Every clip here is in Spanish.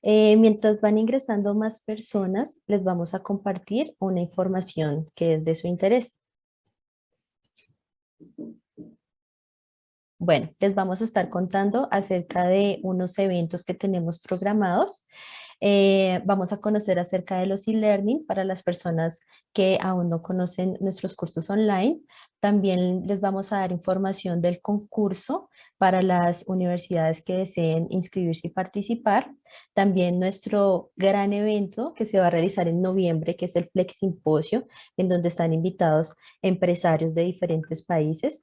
Mientras van ingresando más personas, les vamos a compartir una información que es de su interés. Bueno, les vamos a estar contando acerca de unos eventos que tenemos programados. Vamos a conocer acerca de los e-learning para las personas que aún no conocen nuestros cursos online. También les vamos a dar información del concurso para las universidades que deseen inscribirse y participar. También nuestro gran evento que se va a realizar en noviembre, que es el Flex Simposio, en donde están invitados empresarios de diferentes países.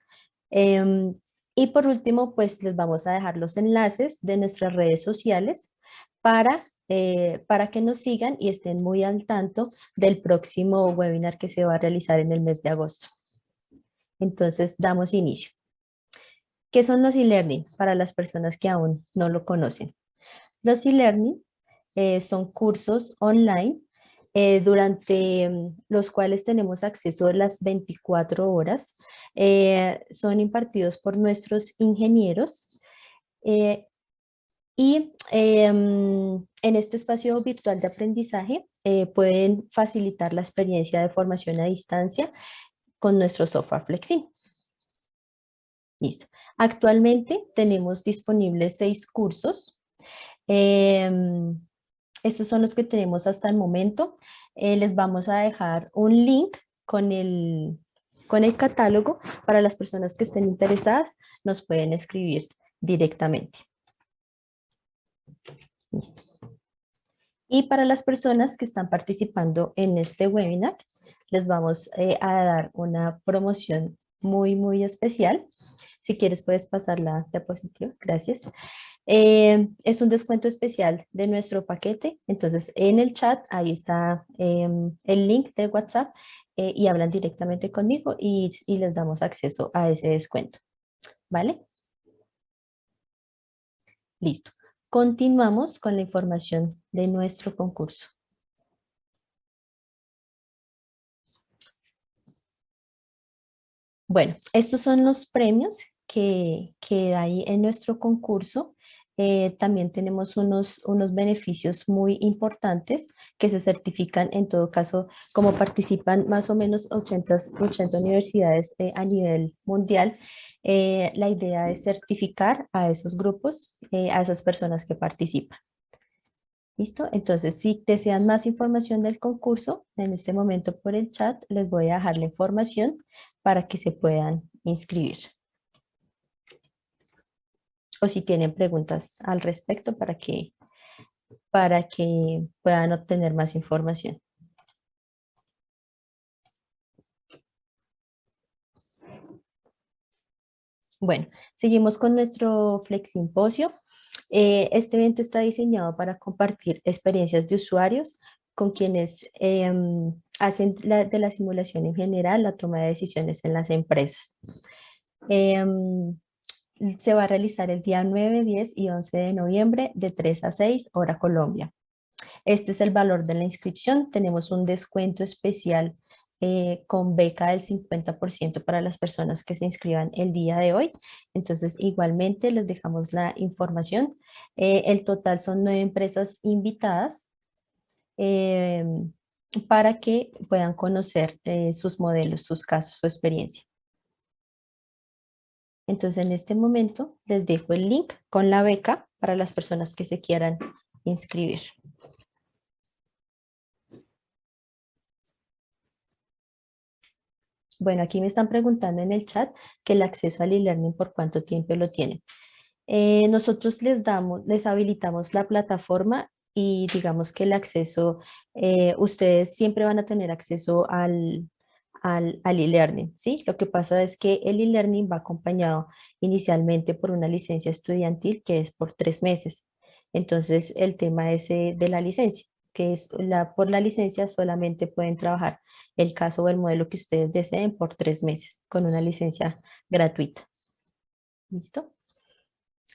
Em, y por último, pues les vamos a dejar los enlaces de nuestras redes sociales para que nos sigan y estén muy al tanto del próximo webinar que se va a realizar en el mes de agosto. Entonces, damos inicio. ¿Qué son los e-learning para las personas que aún no lo conocen? Los e-learning son cursos online durante los cuales tenemos acceso a las 24 horas. Son impartidos por nuestros ingenieros eh, y en este espacio virtual de aprendizaje pueden facilitar la experiencia de formación a distancia con nuestro software Flexi. Listo. Actualmente tenemos disponibles 6 cursos. Em, Estos son los que tenemos hasta el momento. Les vamos a dejar un link con el catálogo para las personas que estén interesadas, nos pueden escribir directamente. Listo. Y para las personas que están participando en este webinar, les vamos a dar una promoción muy especial. Si quieres puedes pasar la diapositiva, gracias. Es un descuento especial de nuestro paquete, entonces en el chat ahí está el link de WhatsApp y hablan directamente conmigo y les damos acceso a ese descuento, ¿vale? Listo. Continuamos con la información de nuestro concurso. Bueno, estos son los premios que hay en nuestro concurso. También tenemos unos beneficios muy importantes que se certifican en todo caso, como participan más o menos 80 universidades a nivel mundial. La idea es certificar a esos grupos, a esas personas que participan. ¿Listo? Entonces, si desean más información del concurso, en este momento por el chat les voy a dejar la información para que se puedan inscribir. O si tienen preguntas al respecto para que puedan obtener más información. Bueno, seguimos con nuestro Flex Simposio. Este evento está diseñado para compartir experiencias de usuarios con quienes hacen de la simulación en general la toma de decisiones en las empresas. Em, Se va a realizar el día 9, 10 y 11 de noviembre de 3 a 6 hora Colombia. Este es el valor de la inscripción. Tenemos un descuento especial con beca del 50% para las personas que se inscriban el día de hoy. Entonces, igualmente les dejamos la información. El total son 9 empresas invitadas eh, para que puedan conocer sus modelos, sus casos, su experiencia. Entonces, en este momento les dejo el link con la beca para las personas que se quieran inscribir. Bueno, aquí me están preguntando en el chat que el acceso al e-learning por cuánto tiempo lo tienen. Nosotros les habilitamos la plataforma y digamos que el acceso, ustedes siempre van a tener acceso al e-learning, ¿sí? Lo que pasa es que el e-learning va acompañado inicialmente por una licencia estudiantil que es por 3 meses. Entonces, el tema es de la licencia, que es por la licencia solamente pueden trabajar el caso o el modelo que ustedes deseen por 3 meses con una licencia gratuita. ¿Listo?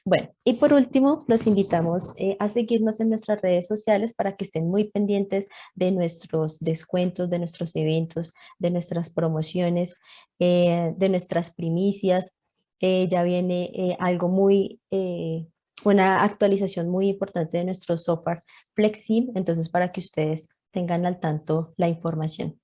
Bueno, y por último, los invitamos a seguirnos en nuestras redes sociales para que estén muy pendientes de nuestros descuentos, de nuestros eventos, de nuestras promociones, de nuestras primicias. Ya viene algo una actualización muy importante de nuestro software Flexim, entonces para que ustedes tengan al tanto la información.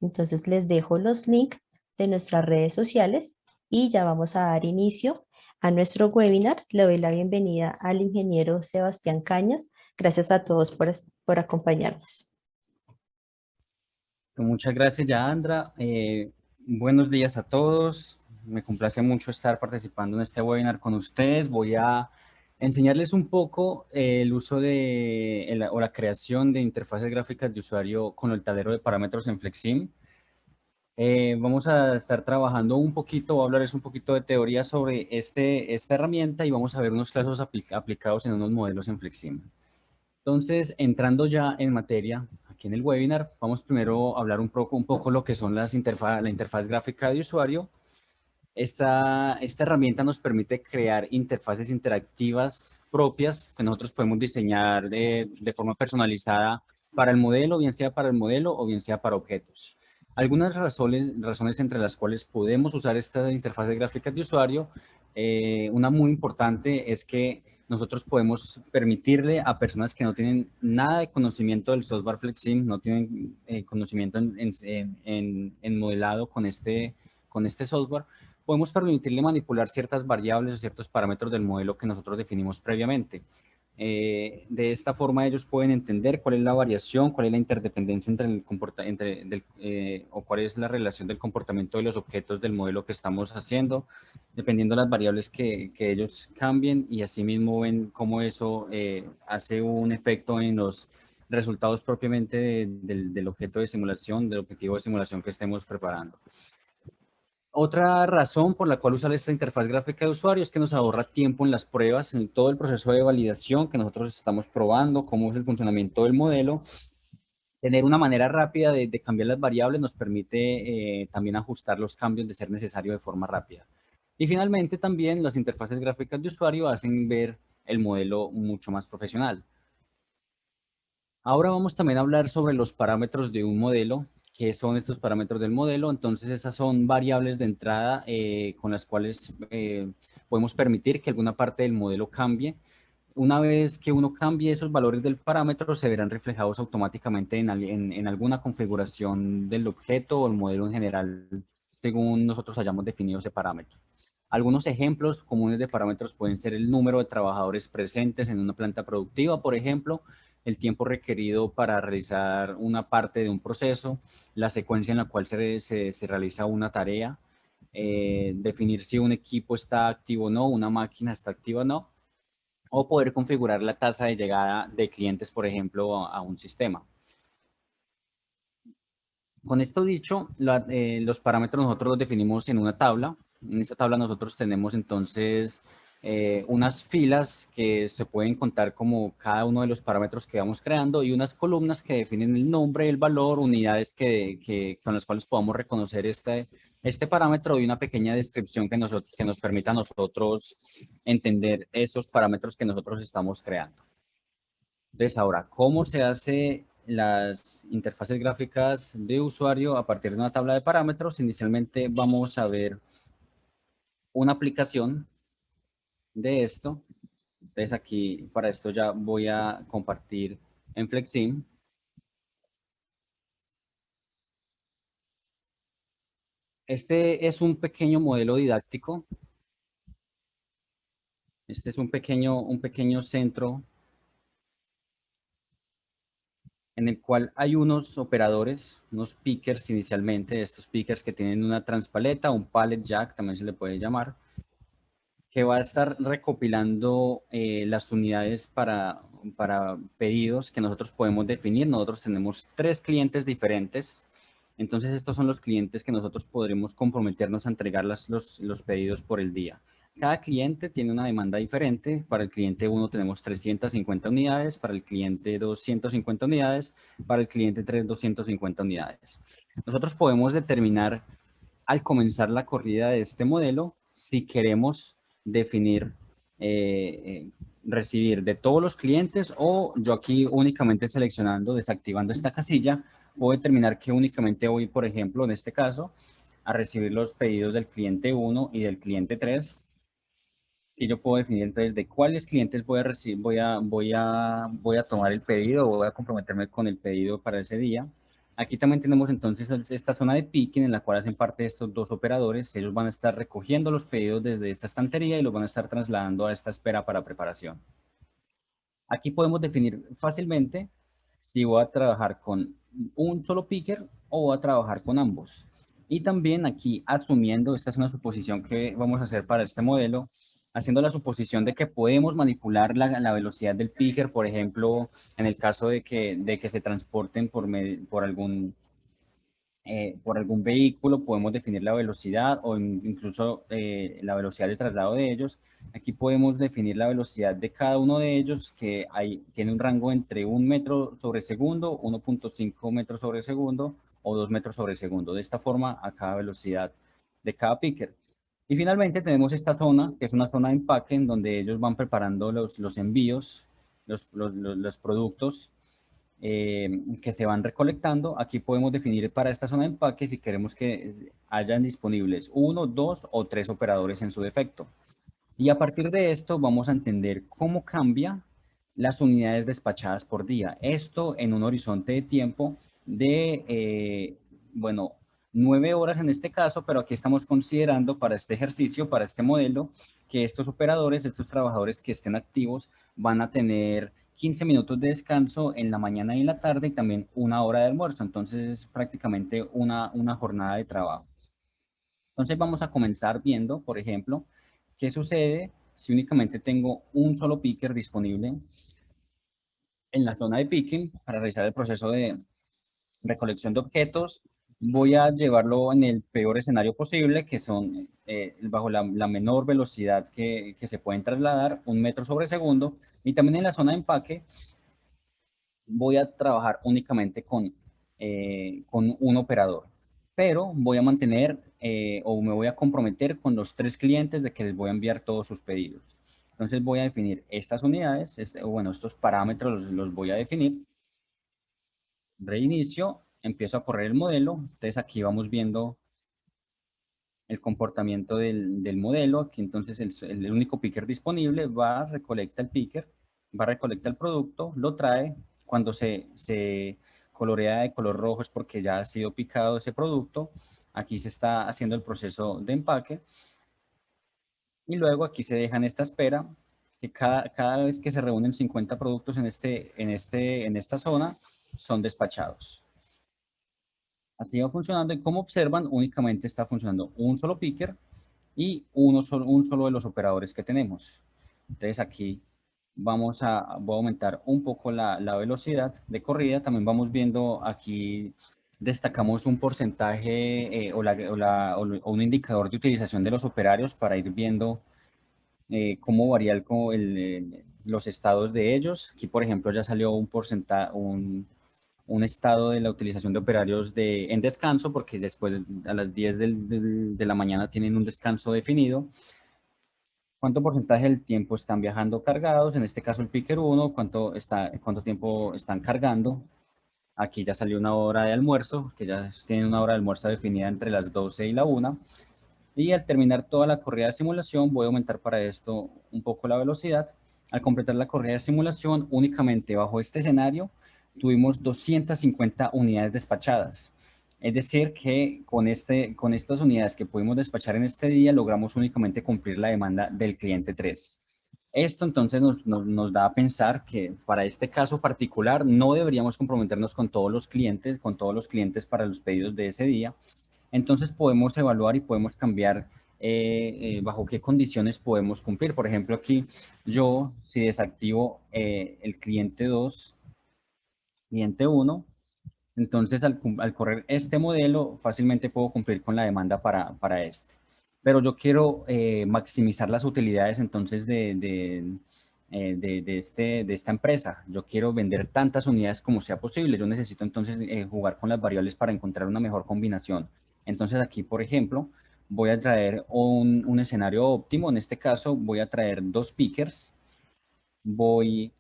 Entonces les dejo los links de nuestras redes sociales y ya vamos a dar inicio a nuestro webinar. Le doy la bienvenida al ingeniero Sebastián Cañas. Gracias a todos por acompañarnos. Muchas gracias, Yandra. Buenos días a todos. Me complace mucho estar participando en este webinar con ustedes. Voy a enseñarles un poco el uso o la creación de interfaces gráficas de usuario con el tablero de parámetros en Flexim. Vamos a estar trabajando un poquito, voy a hablarles un poquito de teoría sobre esta herramienta y vamos a ver unos casos aplicados en unos modelos en Flexim. Entonces, entrando ya en materia, aquí en el webinar, vamos primero a hablar un poco lo que son la interfaz gráfica de usuario. Esta herramienta nos permite crear interfaces interactivas propias que nosotros podemos diseñar de forma personalizada para el modelo, bien sea para el modelo o bien sea para objetos. Algunas razones entre las cuales podemos usar estas interfaces gráficas de usuario, una muy importante es que nosotros podemos permitirle a personas que no tienen nada de conocimiento del software Flexim, no tienen conocimiento en modelado con este software, podemos permitirle manipular ciertas variables o ciertos parámetros del modelo que nosotros definimos previamente. De esta forma ellos pueden entender cuál es la variación, cuál es la interdependencia o cuál es la relación del comportamiento de los objetos del modelo que estamos haciendo, dependiendo de las variables que ellos cambien, y asimismo ven cómo eso hace un efecto en los resultados propiamente del objeto de simulación, del objetivo de simulación que estemos preparando. Otra razón por la cual usar esta interfaz gráfica de usuario es que nos ahorra tiempo en las pruebas, en todo el proceso de validación que nosotros estamos probando, cómo es el funcionamiento del modelo. Tener una manera rápida de cambiar las variables nos permite también ajustar los cambios de ser necesario de forma rápida. Y finalmente también las interfaces gráficas de usuario hacen ver el modelo mucho más profesional. Ahora vamos también a hablar sobre los parámetros de un modelo. ¿Qué son estos parámetros del modelo? Entonces, esas son variables de entrada con las cuales podemos permitir que alguna parte del modelo cambie. Una vez que uno cambie esos valores del parámetro, se verán reflejados automáticamente en alguna configuración del objeto o el modelo en general, según nosotros hayamos definido ese parámetro. Algunos ejemplos comunes de parámetros pueden ser el número de trabajadores presentes en una planta productiva, por ejemplo, el tiempo requerido para realizar una parte de un proceso, la secuencia en la cual se realiza una tarea, definir si un equipo está activo o no, una máquina está activa o no, o poder configurar la tasa de llegada de clientes, por ejemplo, a un sistema. Con esto dicho, los parámetros nosotros los definimos en una tabla. En esta tabla nosotros tenemos entonces unas filas que se pueden contar como cada uno de los parámetros que vamos creando y unas columnas que definen el nombre, el valor, unidades con las cuales podamos reconocer este parámetro, y una pequeña descripción que nos permita a nosotros entender esos parámetros que nosotros estamos creando. Entonces, ahora, ¿cómo se hace las interfaces gráficas de usuario a partir de una tabla de parámetros? Inicialmente vamos a ver una aplicación de esto. Entonces, aquí para esto ya voy a compartir en Flexim. Este es un pequeño modelo didáctico. Este es un pequeño centro en el cual hay unos operadores, unos pickers inicialmente, estos pickers que tienen una transpaleta, un pallet jack, también se le puede llamar, que va a estar recopilando las unidades para pedidos que nosotros podemos definir. Nosotros tenemos 3 clientes diferentes. Entonces, estos son los clientes que nosotros podremos comprometernos a entregar los pedidos por el día. Cada cliente tiene una demanda diferente. Para el cliente 1 tenemos 350 unidades, para el cliente 2, 150 unidades, para el cliente 3, 250 unidades. Nosotros podemos determinar al comenzar la corrida de este modelo si queremos definir, recibir de todos los clientes, o yo aquí únicamente seleccionando, desactivando esta casilla, puedo determinar que únicamente voy, por ejemplo, en este caso, a recibir los pedidos del cliente 1 y del cliente 3. Y yo puedo definir entonces de cuáles clientes voy a recibir, voy a tomar el pedido o voy a comprometerme con el pedido para ese día. Aquí también tenemos entonces esta zona de picking en la cual hacen parte estos dos operadores. Ellos van a estar recogiendo los pedidos desde esta estantería y los van a estar trasladando a esta espera para preparación. Aquí podemos definir fácilmente si voy a trabajar con un solo picker o voy a trabajar con ambos. Y también aquí asumiendo, esta es una suposición que vamos a hacer para este modelo, haciendo la suposición de que podemos manipular la velocidad del picker, por ejemplo, en el caso de que se transporten por algún vehículo, podemos definir la velocidad o incluso la velocidad de traslado de ellos. Aquí podemos definir la velocidad de cada uno de ellos, que tiene un rango entre 1 metro sobre segundo, 1.5 metros sobre segundo o 2 metros sobre segundo. De esta forma, a cada velocidad de cada picker. Y finalmente tenemos esta zona, que es una zona de empaque, en donde ellos van preparando los envíos, los productos que se van recolectando. Aquí podemos definir para esta zona de empaque si queremos que hayan disponibles uno, dos o tres operadores en su defecto. Y a partir de esto vamos a entender cómo cambia las unidades despachadas por día. Esto en un horizonte de tiempo de, bueno, 9 horas en este caso, pero aquí estamos considerando para este ejercicio, para este modelo, que estos operadores, estos trabajadores que estén activos, van a tener 15 minutos de descanso en la mañana y en la tarde y también 1 hora de almuerzo. Entonces es prácticamente una jornada de trabajo. Entonces vamos a comenzar viendo, por ejemplo, qué sucede si únicamente tengo un solo picker disponible en la zona de picking para realizar el proceso de recolección de objetos. Voy a llevarlo en el peor escenario posible, que son bajo la menor velocidad que se pueden trasladar, 1 metro sobre segundo. Y también en la zona de empaque voy a trabajar únicamente con un operador, pero voy a mantener o me voy a comprometer con los tres clientes de que les voy a enviar todos sus pedidos. Entonces voy a definir estas unidades, bueno, estos parámetros los voy a definir. Reinicio, empiezo a correr el modelo. Entonces aquí vamos viendo el comportamiento del modelo. Aquí entonces el único picker disponible va, recolecta el picker, va, recolecta el producto, lo trae. Cuando se colorea de color rojo es porque ya ha sido picado ese producto. Aquí se está haciendo el proceso de empaque. Y luego aquí se deja en esta espera, que cada vez que se reúnen 50 productos en esta zona, son despachados. Así va funcionando y como observan, únicamente está funcionando un solo picker y un solo de los operadores que tenemos. Entonces aquí voy a aumentar un poco la velocidad de corrida. También vamos viendo aquí, destacamos un porcentaje o un indicador de utilización de los operarios para ir viendo cómo varía los estados de ellos. Aquí, por ejemplo, ya salió un porcentaje, un estado de la utilización de operarios en descanso, porque después a las 10 de la mañana tienen un descanso definido. ¿Cuánto porcentaje del tiempo están viajando cargados? En este caso el picker 1, cuánto tiempo están cargando. Aquí ya salió una hora de almuerzo, que ya tienen una hora de almuerzo definida entre las 12 y la 1. Y al terminar toda la corrida de simulación, voy a aumentar para esto un poco la velocidad. Al completar la corrida de simulación, únicamente bajo este escenario, tuvimos 250 unidades despachadas. Es decir, que con estas unidades que pudimos despachar en este día, logramos únicamente cumplir la demanda del cliente 3. Esto entonces nos da a pensar que para este caso particular no deberíamos comprometernos con todos los clientes para los pedidos de ese día. Entonces podemos evaluar y podemos cambiar bajo qué condiciones podemos cumplir. Por ejemplo, aquí yo, si desactivo el cliente 2, cliente 1, entonces al correr este modelo fácilmente puedo cumplir con la demanda para este. Pero yo quiero maximizar las utilidades entonces de esta empresa. Yo quiero vender tantas unidades como sea posible. Yo necesito entonces jugar con las variables para encontrar una mejor combinación. Entonces aquí, por ejemplo, voy a traer un escenario óptimo. En este caso voy a traer dos pickers. Voy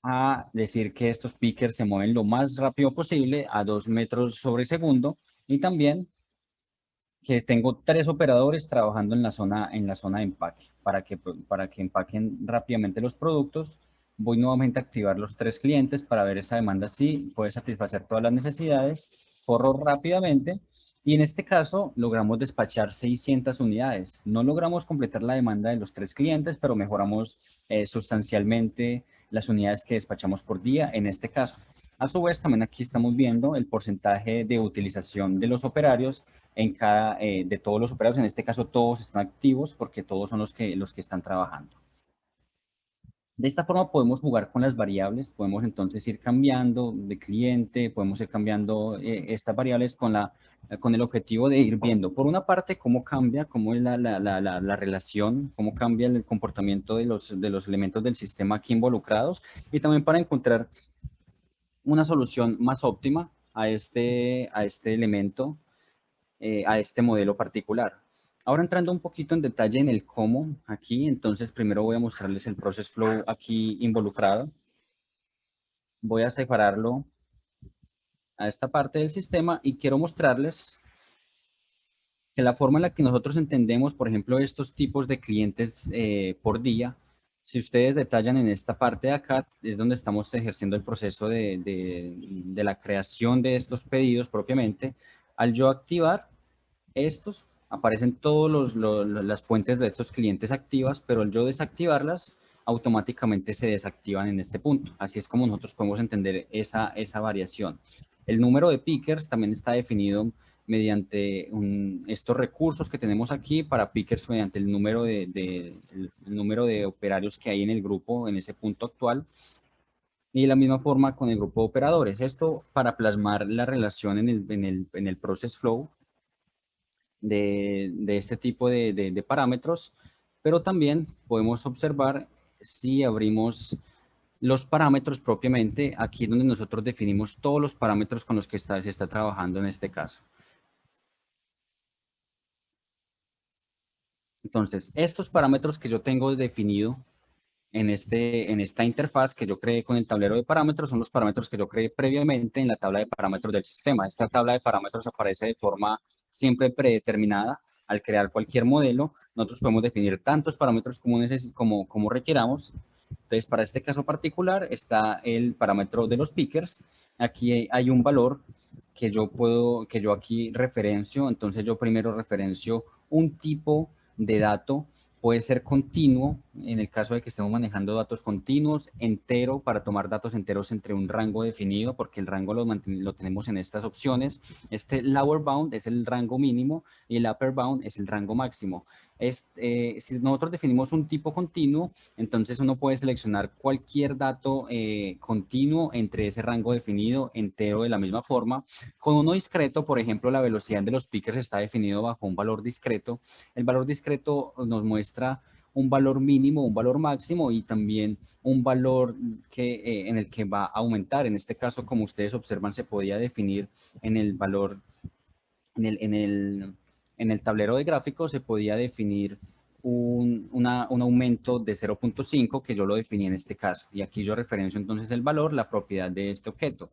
a decir que estos pickers se mueven lo más rápido posible a 2 metros sobre segundo y también que tengo 3 operadores trabajando en la zona de empaque para que empaquen rápidamente los productos. Voy nuevamente a activar los 3 clientes para ver esa demanda si puede satisfacer todas las necesidades. Corro rápidamente y en este caso logramos despachar 600 unidades. No logramos completar la demanda de los 3 clientes, pero mejoramos sustancialmente las unidades que despachamos por día en este caso. A su vez, también aquí estamos viendo el porcentaje de utilización de los operarios de todos los operarios. En este caso, todos están activos porque todos son los que están trabajando. De esta forma podemos jugar con las variables, podemos entonces ir cambiando de cliente, podemos ir cambiando estas variables con el objetivo de ir viendo, por una parte, cómo cambia, cómo es la relación, cómo cambia el comportamiento de los elementos del sistema aquí involucrados, y también para encontrar una solución más óptima a este elemento, a este modelo particular. Ahora entrando un poquito en detalle en el cómo aquí, entonces primero voy a mostrarles el process flow aquí involucrado. Voy a separarlo a esta parte del sistema y quiero mostrarles que la forma en la que nosotros entendemos, por ejemplo, estos tipos de clientes por día, si ustedes detallan en esta parte de acá, es donde estamos ejerciendo el proceso de la creación de estos pedidos propiamente. Al yo activar estos, aparecen todas las fuentes de estos clientes activas, pero al yo desactivarlas, automáticamente se desactivan en este punto. Así es como nosotros podemos entender esa variación. El número de pickers también está definido mediante estos recursos que tenemos aquí para pickers mediante el número de operarios que hay en el grupo en ese punto actual. Y de la misma forma con el grupo de operadores. Esto para plasmar la relación en el process flow de este tipo de parámetros, pero también podemos observar si abrimos los parámetros propiamente, aquí es donde nosotros definimos todos los parámetros con los que se está trabajando en este caso. Entonces, estos parámetros que yo tengo definido en esta interfaz que yo creé con el tablero de parámetros son los parámetros que yo creé previamente en la tabla de parámetros del sistema. Esta tabla de parámetros aparece de forma siempre predeterminada. Al crear cualquier modelo, nosotros podemos definir tantos parámetros como requiramos. Entonces, para este caso particular está el parámetro de los pickers. Aquí hay un valor que yo aquí referencio. Entonces, yo primero referencio un tipo de dato. Puede ser continuo, en el caso de que estemos manejando datos continuos, entero, para tomar datos enteros entre un rango definido, porque el rango lo tenemos en estas opciones. Este lower bound es el rango mínimo y el upper bound es el rango máximo. Si nosotros definimos un tipo continuo, entonces uno puede seleccionar cualquier dato continuo entre ese rango definido entero de la misma forma. Con uno discreto, por ejemplo, la velocidad de los pickers está definido bajo un valor discreto. El valor discreto nos muestra un valor mínimo, un valor máximo y también un valor en el que va a aumentar. En este caso, como ustedes observan, se podía definir en el valor, en el tablero de gráficos, se podía definir un aumento de 0.5 que yo lo definí en este caso. Y aquí yo referencio entonces el valor, la propiedad de este objeto.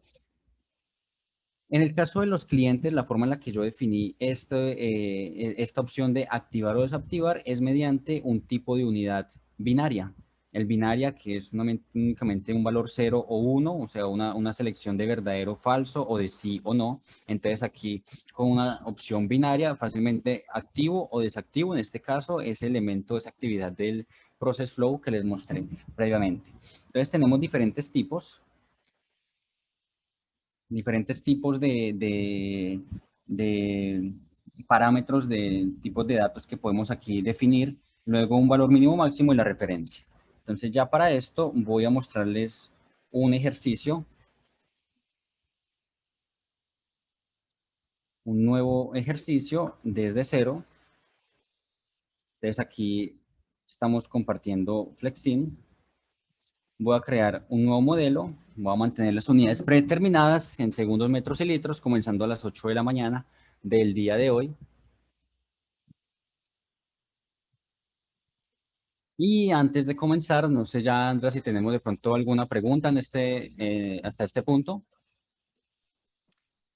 En el caso de los clientes, la forma en la que yo definí esta opción de activar o desactivar es mediante un tipo de unidad binaria. El binaria, que es únicamente un valor 0 o 1, o sea, una selección de verdadero o falso o de sí o no. Entonces aquí con una opción binaria, fácilmente activo o desactivo. En este caso, ese elemento, esa actividad del process flow que les mostré previamente. Entonces tenemos diferentes tipos de parámetros de tipos de datos que podemos aquí definir, luego un valor mínimo máximo y la referencia. Entonces ya para esto voy a mostrarles un ejercicio, un nuevo ejercicio desde cero. Entonces aquí estamos compartiendo Flexim. Voy a crear un nuevo modelo, voy a mantener las unidades predeterminadas en segundos, metros y litros, comenzando a las 8 de la mañana del día de hoy. Y antes de comenzar, no sé ya, Andra, si tenemos de pronto alguna pregunta hasta este punto.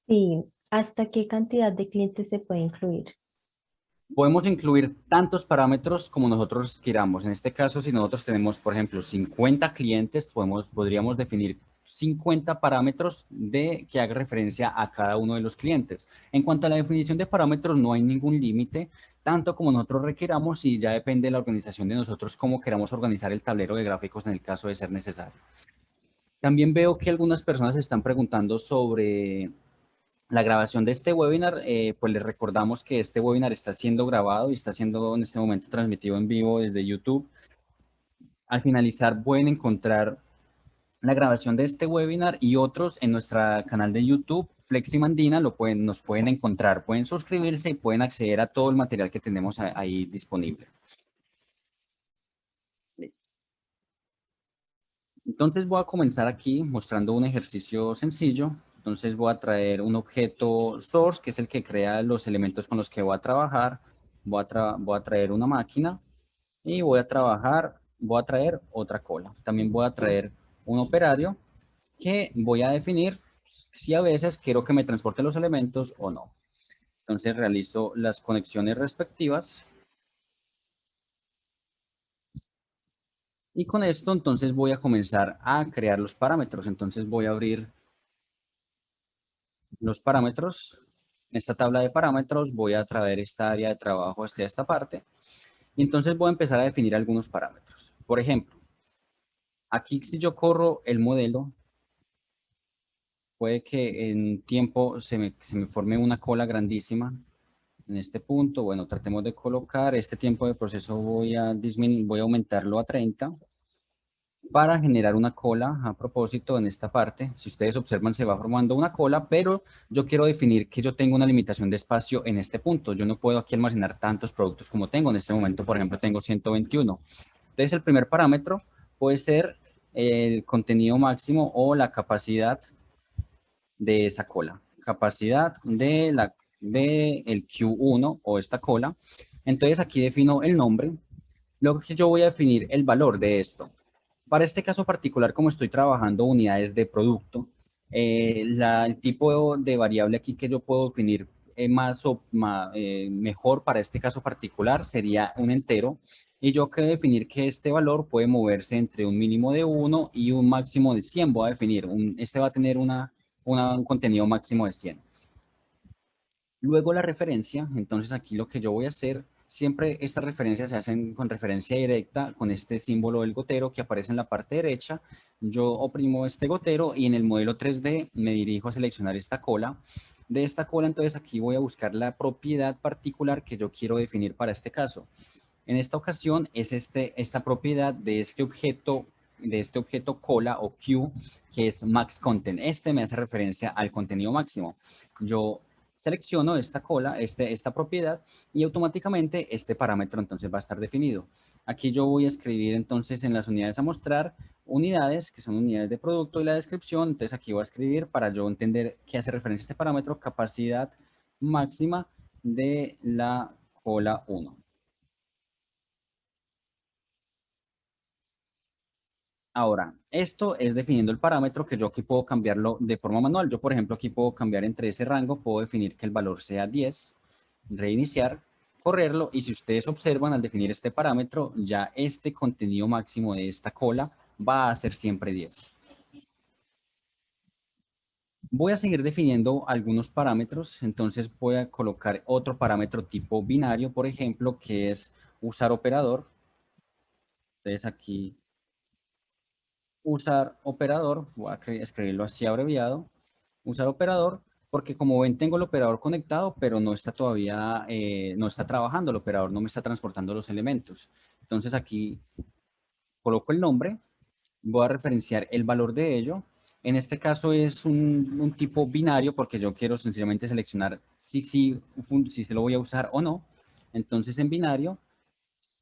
Sí, ¿hasta qué cantidad de clientes se puede incluir? Podemos incluir tantos parámetros como nosotros queramos. En este caso, si nosotros tenemos, por ejemplo, 50 clientes, podríamos definir 50 parámetros que haga referencia a cada uno de los clientes. En cuanto a la definición de parámetros, no hay ningún límite, tanto como nosotros requiramos, y ya depende de la organización de nosotros cómo queramos organizar el tablero de gráficos en el caso de ser necesario. También veo que algunas personas están preguntando sobre la grabación de este webinar. Pues les recordamos que este webinar está siendo grabado y está siendo en este momento transmitido en vivo desde YouTube. Al finalizar pueden encontrar la grabación de este webinar y otros en nuestro canal de YouTube, Fleximandina. Nos pueden encontrar, pueden suscribirse y pueden acceder a todo el material que tenemos ahí disponible. Entonces voy a comenzar aquí mostrando un ejercicio sencillo. Entonces voy a traer un objeto source, que es el que crea los elementos con los que voy a trabajar. Voy a traer una máquina y voy a traer otra cola. También voy a traer un operario que voy a definir si a veces quiero que me transporte los elementos o no. Entonces realizo las conexiones respectivas. Y con esto entonces voy a comenzar a crear los parámetros. Entonces voy a abrir los parámetros. En esta tabla de parámetros voy a traer esta área de trabajo hasta esta parte. Y entonces voy a empezar a definir algunos parámetros. Por ejemplo, aquí si yo corro el modelo, puede que en tiempo se me forme una cola grandísima. En este punto, bueno, tratemos de colocar este tiempo de proceso, voy a aumentarlo a 30 para generar una cola. A propósito, en esta parte, si ustedes observan, se va formando una cola, pero yo quiero definir que yo tengo una limitación de espacio en este punto. Yo no puedo aquí almacenar tantos productos como tengo. En este momento, por ejemplo, tengo 121. Entonces, el primer parámetro puede ser el contenido máximo o la capacidad de esa cola. Capacidad de el Q1 o esta cola. Entonces, aquí defino el nombre. Luego que yo voy a definir el valor de esto. Para este caso particular, como estoy trabajando unidades de producto, el tipo de variable aquí que yo puedo definir mejor para este caso particular sería un entero. Y yo quiero definir que este valor puede moverse entre un mínimo de 1 y un máximo de 100. Voy a definir, este va a tener un contenido máximo de 100. Luego la referencia, entonces aquí lo que yo voy a hacer, siempre estas referencias se hacen con referencia directa, con este símbolo del gotero que aparece en la parte derecha. Yo oprimo este gotero y en el modelo 3D me dirijo a seleccionar esta cola. De esta cola, entonces aquí voy a buscar la propiedad particular que yo quiero definir para este caso. En esta ocasión es esta propiedad de este objeto cola o Q, que es max content. Este me hace referencia al contenido máximo. Yo selecciono esta cola, esta propiedad, y automáticamente este parámetro entonces va a estar definido. Aquí yo voy a escribir entonces en las unidades a mostrar unidades, que son unidades de producto, y la descripción. Entonces aquí voy a escribir para yo entender qué hace referencia a este parámetro: capacidad máxima de la cola 1. Ahora, esto es definiendo el parámetro que yo aquí puedo cambiarlo de forma manual. Yo, por ejemplo, aquí puedo cambiar entre ese rango, puedo definir que el valor sea 10, reiniciar, correrlo, y si ustedes observan, al definir este parámetro, ya este contenido máximo de esta cola va a ser siempre 10. Voy a seguir definiendo algunos parámetros, entonces voy a colocar otro parámetro tipo binario, por ejemplo, que es usar operador. Entonces aquí usar operador, voy a escribirlo así abreviado, usar operador, porque como ven tengo el operador conectado, pero no está todavía, no está trabajando, el operador no me está transportando los elementos. Entonces aquí coloco el nombre, voy a referenciar el valor de ello. En este caso es un tipo binario porque yo quiero sencillamente seleccionar si se lo voy a usar o no. Entonces en binario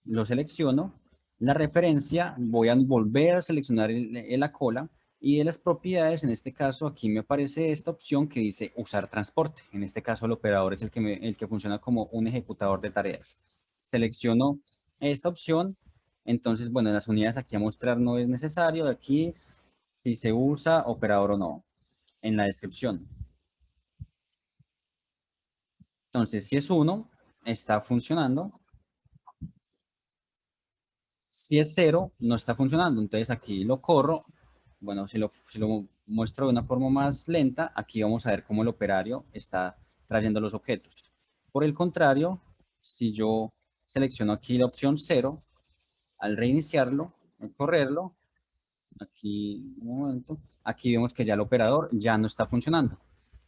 lo selecciono, la referencia, voy a volver a seleccionar la cola, y de las propiedades, en este caso aquí me aparece esta opción que dice usar transporte. En este caso el operador es el que funciona como un ejecutador de tareas. Selecciono esta opción, entonces bueno, en las unidades aquí a mostrar no es necesario, aquí si se usa operador o no, en la descripción. Entonces si es uno, está funcionando. Si es 0, no está funcionando. Entonces aquí lo corro. Bueno, si lo muestro de una forma más lenta, aquí vamos a ver cómo el operario está trayendo los objetos. Por el contrario, si yo selecciono aquí la opción 0, al reiniciarlo, al correrlo, aquí, un momento, aquí vemos que ya el operador ya no está funcionando.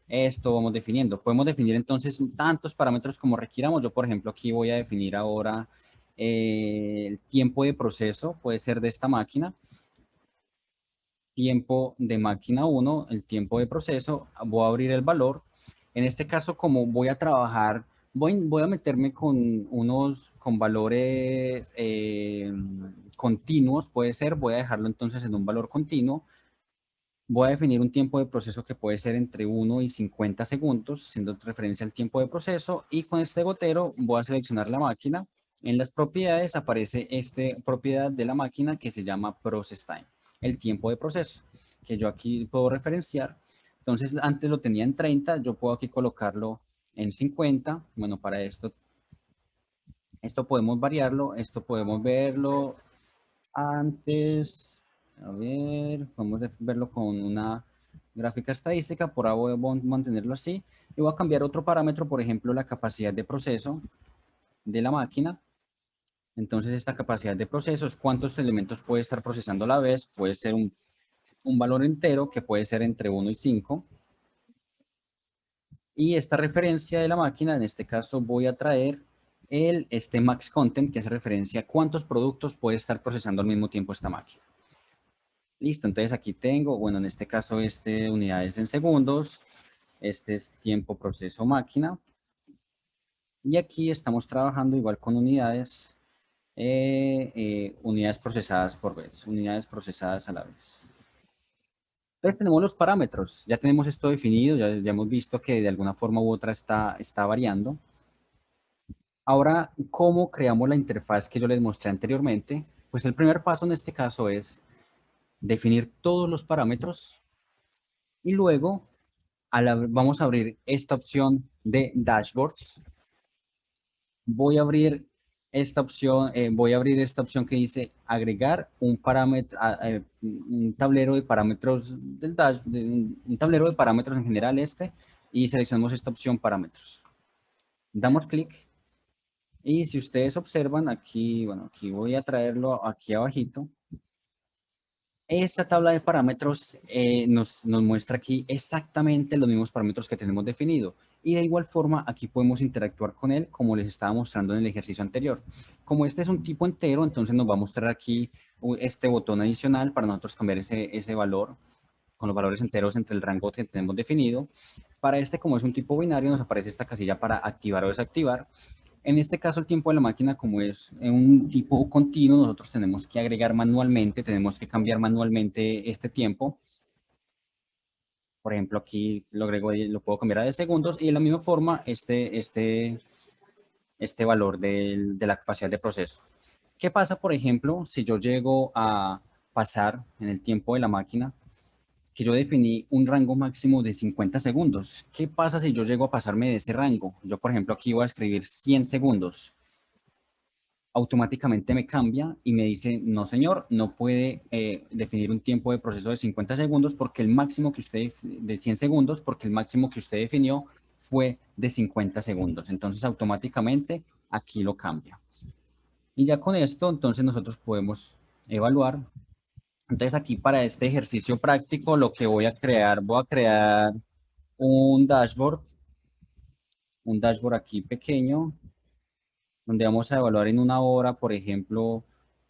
Esto vamos definiendo. Podemos definir entonces tantos parámetros como requiramos. Yo, por ejemplo, aquí voy a definir ahora el tiempo de proceso, puede ser de esta máquina. Tiempo de máquina 1, el tiempo de proceso, voy a abrir el valor. En este caso, como voy a trabajar, voy a meterme con valores continuos, puede ser, voy a dejarlo entonces en un valor continuo. Voy a definir un tiempo de proceso que puede ser entre 1 y 50 segundos, siendo referencia al tiempo de proceso. Y con este gotero voy a seleccionar la máquina. En las propiedades aparece esta propiedad de la máquina que se llama Process Time, el tiempo de proceso, que yo aquí puedo referenciar. Entonces, antes lo tenía en 30, yo puedo aquí colocarlo en 50. Bueno, para esto podemos variarlo, esto podemos verlo antes, a ver, vamos a verlo con una gráfica estadística, por ahora voy a mantenerlo así, y voy a cambiar otro parámetro, por ejemplo, la capacidad de proceso de la máquina. Entonces, esta capacidad de proceso es cuántos elementos puede estar procesando a la vez, puede ser un valor entero que puede ser entre 1 y 5. Y esta referencia de la máquina, en este caso voy a traer este max content, que hace referencia a cuántos productos puede estar procesando al mismo tiempo esta máquina. Listo, entonces aquí tengo, bueno, en este caso, unidades en segundos, este es tiempo proceso máquina, y aquí estamos trabajando igual con unidades procesadas por vez, unidades procesadas a la vez. Entonces tenemos los parámetros, ya tenemos esto definido, ya hemos visto que de alguna forma u otra está variando. Ahora, ¿cómo creamos la interfaz que yo les mostré anteriormente? Pues el primer paso en este caso es definir todos los parámetros y luego vamos a abrir esta opción de dashboards. Voy a abrir esta opción que dice agregar un parámetro, un tablero de parámetros del dash, un tablero de parámetros en general y seleccionamos esta opción parámetros. Damos clic y si ustedes observan aquí, bueno, aquí voy a traerlo aquí abajito. Esta tabla de parámetros nos muestra aquí exactamente los mismos parámetros que tenemos definido. Y de igual forma, aquí podemos interactuar con él como les estaba mostrando en el ejercicio anterior. Como este es un tipo entero, entonces nos va a mostrar aquí este botón adicional para nosotros cambiar ese valor con los valores enteros entre el rango que tenemos definido. Para como es un tipo binario, nos aparece esta casilla para activar o desactivar. En este caso, el tiempo de la máquina, como es un tipo continuo, nosotros tenemos que agregar manualmente, tenemos que cambiar manualmente este tiempo. Por ejemplo, aquí lo agrego, lo puedo cambiar a 10 segundos y de la misma forma este valor de la capacidad de proceso. ¿Qué pasa, por ejemplo, si yo llego a pasar en el tiempo de la máquina, que yo definí un rango máximo de 50 segundos? ¿Qué pasa si yo llego a pasarme de ese rango? Yo, por ejemplo, aquí voy a escribir 100 segundos. Automáticamente me cambia y me dice, no señor, no puede definir un tiempo de proceso de 50 segundos porque el máximo que usted, de 100 segundos, porque el máximo que usted definió fue de 50 segundos. Entonces automáticamente aquí lo cambia. Y ya con esto, entonces nosotros podemos evaluar. Entonces aquí para este ejercicio práctico lo que voy a crear un dashboard aquí pequeño donde vamos a evaluar en una hora, por ejemplo,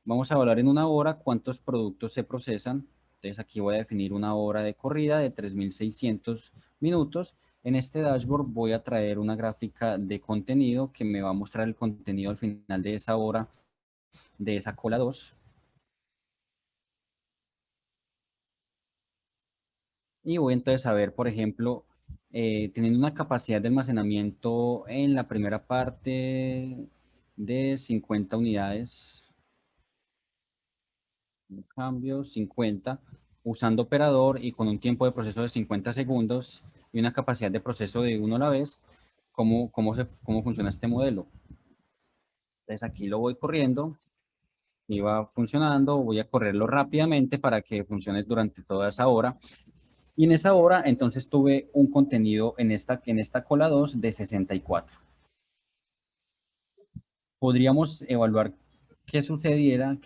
vamos a evaluar en una hora cuántos productos se procesan. Entonces aquí voy a definir una hora de corrida de 3.600 minutos. En este dashboard voy a traer una gráfica de contenido que me va a mostrar el contenido al final de esa hora, de esa cola 2. Y voy entonces a ver, por ejemplo, teniendo una capacidad de almacenamiento en la primera parte de 50 unidades. Cambio 50, usando operador y con un tiempo de proceso de 50 segundos y una capacidad de proceso de 1 a la vez. cómo funciona este modelo. Entonces aquí lo voy corriendo y va funcionando. Voy a correrlo rápidamente para que funcione durante toda esa hora. Y en esa hora, entonces, tuve un contenido en esta cola 2 de 64. Podríamos evaluar qué sucedería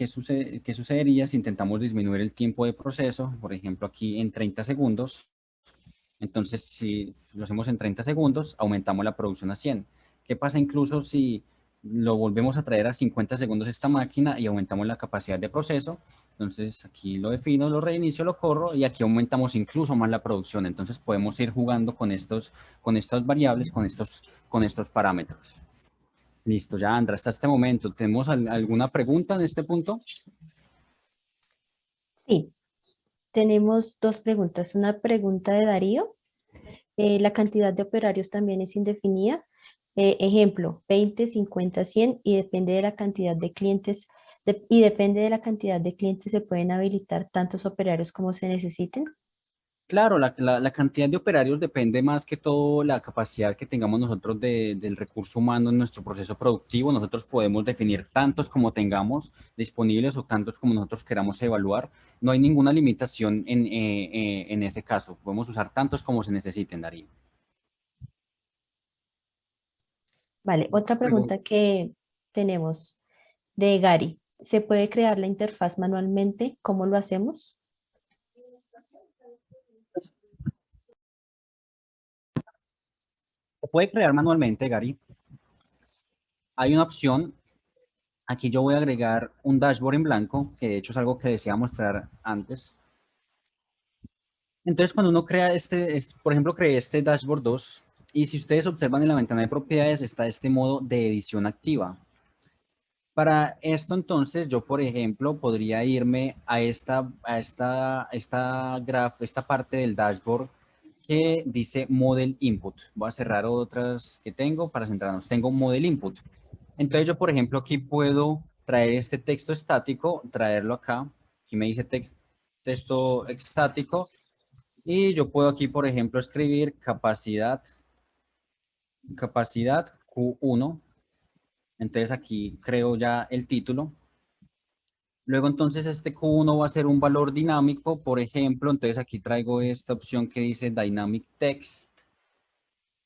si intentamos disminuir el tiempo de proceso, por ejemplo, aquí en 30 segundos. Entonces, si lo hacemos en 30 segundos, aumentamos la producción a 100. ¿Qué pasa incluso si lo volvemos a traer a 50 segundos esta máquina y aumentamos la capacidad de proceso? Entonces, aquí lo defino, lo reinicio, lo corro y aquí aumentamos incluso más la producción. Entonces, podemos ir jugando con estas variables, con estos parámetros. Listo, ya, Andra, hasta este momento. ¿Tenemos alguna pregunta en este punto? Sí, tenemos dos preguntas. Una pregunta de Darío. La cantidad de operarios también es indefinida. Ejemplo, 20, 50, 100 y depende de la cantidad de clientes y depende de la cantidad de clientes se pueden habilitar tantos operarios como se necesiten. Claro, la cantidad de operarios depende más que todo la capacidad que tengamos nosotros del recurso humano en nuestro proceso productivo. Nosotros podemos definir tantos como tengamos disponibles o tantos como nosotros queramos evaluar. No hay ninguna limitación en ese caso. Podemos usar tantos como se necesiten, Darío. Vale, otra Luego, pregunta que tenemos de Gary. ¿Se puede crear la interfaz manualmente? ¿Cómo lo hacemos? se puede crear manualmente, Gary. Hay una opción. Aquí yo voy a agregar un dashboard en blanco, que de hecho es algo que decía mostrar antes. Entonces, cuando uno crea por ejemplo, creé este dashboard 2 y si ustedes observan en la ventana de propiedades está este modo de edición activa. Para esto, entonces, yo, por ejemplo, podría irme a esta parte del dashboard que dice Model Input. Voy a cerrar otras que tengo para centrarnos. Tengo Model Input. Entonces, yo, por ejemplo, aquí puedo traer este texto estático, traerlo acá. Aquí me dice texto estático. Y yo puedo aquí, por ejemplo, escribir capacidad Q1. Entonces aquí creo ya el título. Luego entonces este Q1 va a ser un valor dinámico, por ejemplo. Entonces aquí traigo esta opción que dice Dynamic Text.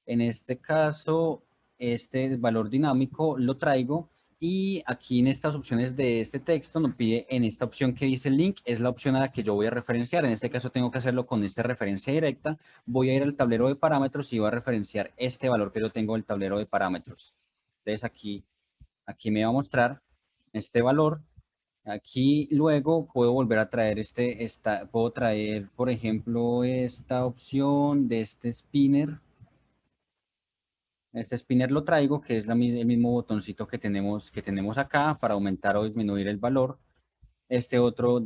En este caso, este valor dinámico lo traigo y aquí en estas opciones de este texto nos pide en esta opción que dice link, es la opción a la que yo voy a referenciar. En este caso tengo que hacerlo con esta referencia directa. Voy a ir al tablero de parámetros y voy a referenciar este valor que yo tengo del tablero de parámetros. Entonces aquí me va a mostrar este valor. Aquí luego puedo volver a traer puedo traer, por ejemplo, esta opción de este spinner. Este spinner lo traigo, que es el mismo botoncito que tenemos acá para aumentar o disminuir el valor. Este otro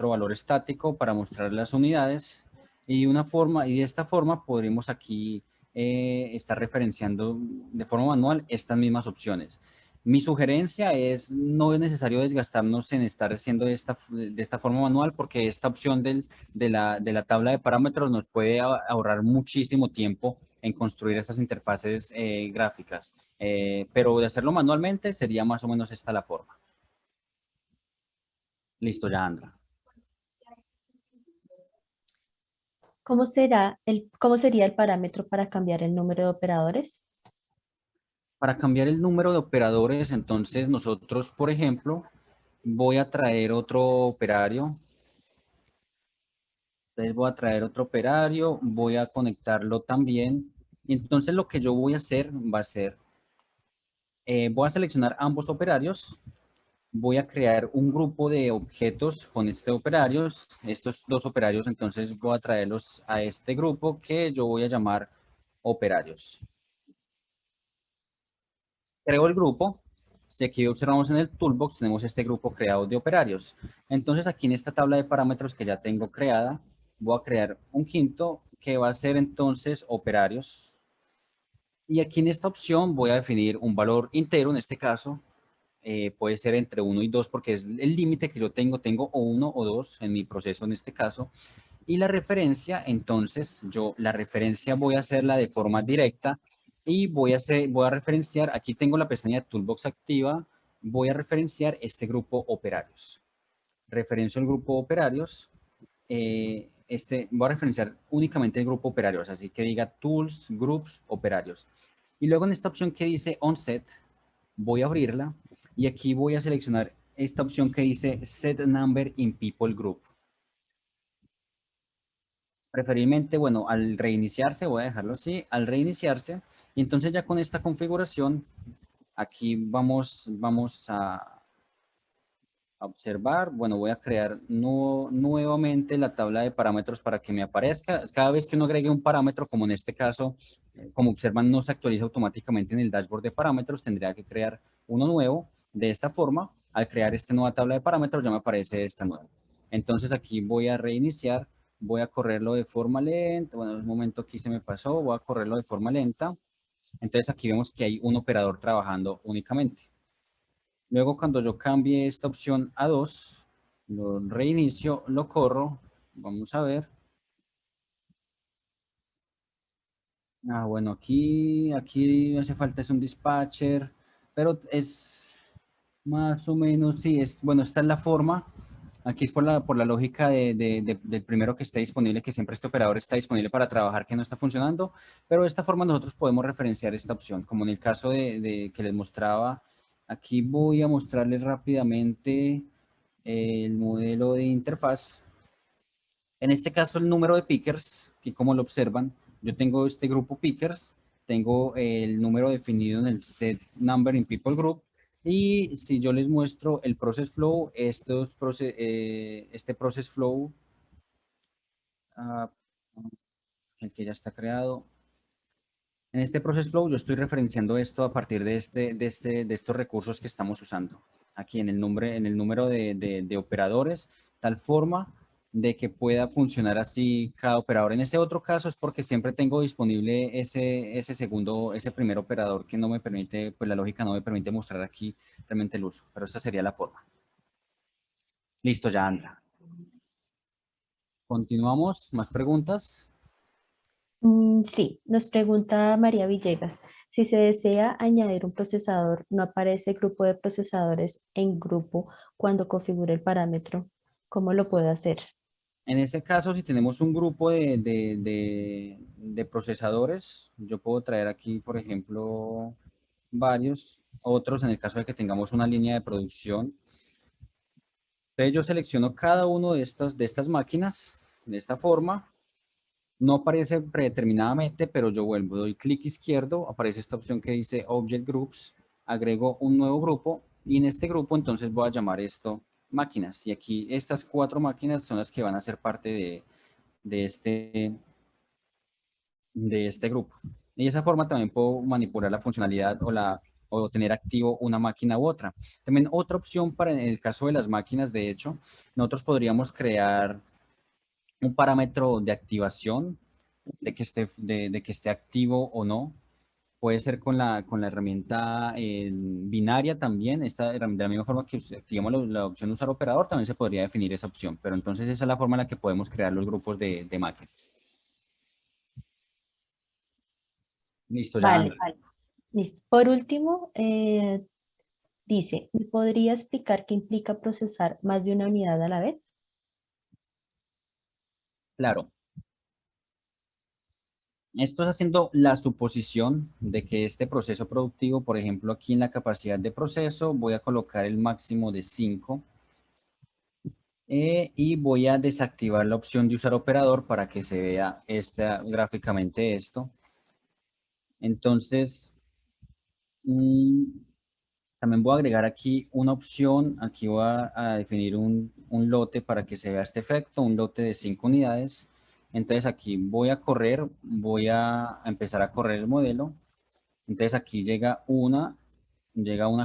valor estático para mostrar las unidades. Y de esta forma podremos aquí estar referenciando de forma manual estas mismas opciones. Mi sugerencia es, no es necesario desgastarnos en estar haciendo de esta forma manual porque esta opción de la tabla de parámetros nos puede ahorrar muchísimo tiempo en construir estas interfaces gráficas. Pero de hacerlo manualmente sería más o menos esta la forma. Listo ya, Andra. ¿Cómo sería el parámetro para cambiar el número de operadores? Para cambiar el número de operadores, entonces nosotros, por ejemplo, voy a traer otro operario. Entonces voy a traer otro operario, voy a conectarlo también. Y entonces lo que yo voy a hacer va a ser, voy a seleccionar ambos operarios. Voy a crear un grupo de objetos con este operarios. Estos dos operarios, entonces voy a traerlos a este grupo que yo voy a llamar operarios. Creo el grupo. Si aquí observamos en el toolbox, tenemos este grupo creado de operarios. Entonces aquí en esta tabla de parámetros que ya tengo creada, voy a crear un quinto que va a ser entonces operarios. Y aquí en esta opción voy a definir un valor entero, en este caso, puede ser entre 1 y 2 porque es el límite que yo tengo o 1 o 2 en mi proceso en este caso. Y la referencia, entonces, la referencia voy a hacerla de forma directa y voy a referenciar, aquí tengo la pestaña Toolbox activa, voy a referenciar este grupo operarios. Referencio el grupo operarios, voy a referenciar únicamente el grupo operarios, así que diga Tools, Groups, Operarios. Y luego en esta opción que dice Onset, voy a abrirla y aquí voy a seleccionar esta opción que dice Set Number in People Group. Preferiblemente, bueno, al reiniciarse, voy a dejarlo así, al reiniciarse, y entonces ya con esta configuración, aquí vamos a observar, bueno, voy a crear nuevamente la tabla de parámetros para que me aparezca. Cada vez que uno agregue un parámetro, como en este caso, como observan, no se actualiza automáticamente en el dashboard de parámetros, tendría que crear uno nuevo. De esta forma, al crear esta nueva tabla de parámetros, ya me aparece esta nueva. Entonces aquí voy a reiniciar, voy a correrlo de forma lenta. Bueno, un momento aquí se me pasó, voy a correrlo de forma lenta. Entonces aquí vemos que hay un operador trabajando únicamente. Luego, cuando yo cambie esta opción a 2, lo reinicio, lo corro. Vamos a ver. Bueno, aquí hace falta es un dispatcher, pero es más o menos, sí, bueno, esta es la forma. Aquí es por la lógica del primero que esté disponible, que siempre este operador está disponible para trabajar, que no está funcionando, pero de esta forma nosotros podemos referenciar esta opción, como en el caso que les mostraba. Aquí voy a mostrarles rápidamente el modelo de interfaz. En este caso, el número de pickers, que como lo observan, yo tengo este grupo pickers, tengo el número definido en el set number in people group, y si yo les muestro el process flow, este process flow, ah, el que ya está creado, en este process flow yo estoy referenciando esto a partir de estos recursos que estamos usando aquí en el número de operadores, tal forma de que pueda funcionar así cada operador. En ese otro caso es porque siempre tengo disponible ese primer operador que no me permite, pues la lógica no me permite mostrar aquí realmente el uso, pero esta sería la forma. Listo, ya anda. Continuamos, más preguntas. Sí, nos pregunta María Villegas, si se desea añadir un procesador, ¿no aparece grupo de procesadores en grupo cuando configure el parámetro? ¿Cómo lo puedo hacer? En este caso, si tenemos un grupo de procesadores, yo puedo traer aquí, por ejemplo, varios, otros en el caso de que tengamos una línea de producción. Entonces yo selecciono cada uno de estas máquinas de esta forma. No aparece predeterminadamente, pero yo vuelvo, doy clic izquierdo, aparece esta opción que dice Object Groups, agrego un nuevo grupo y en este grupo entonces voy a llamar esto máquinas. Y aquí estas 4 máquinas son las que van a ser parte de de este grupo. Y de esa forma también puedo manipular la funcionalidad o tener activo una máquina u otra. También otra opción para en el caso de las máquinas, de hecho, nosotros podríamos crear un parámetro de activación de que esté activo o no. Puede ser con la herramienta binaria también. De la misma forma que activamos la opción de usar operador, también se podría definir esa opción. Pero entonces esa es la forma en la que podemos crear los grupos de máquinas. Listo, ya. Vale, vale. Listo. Por último, dice, ¿me podría explicar qué implica procesar más de una unidad a la vez? Claro. Esto es haciendo la suposición de que este proceso productivo, por ejemplo, aquí en la capacidad de proceso, voy a colocar el máximo de 5 y voy a desactivar la opción de usar operador para que se vea gráficamente esto. Entonces, mm, también voy a agregar aquí una opción. Aquí voy a definir un lote para que se vea este efecto, un lote de 5 unidades. Entonces aquí voy a correr, voy a empezar a correr el modelo. Entonces aquí llega una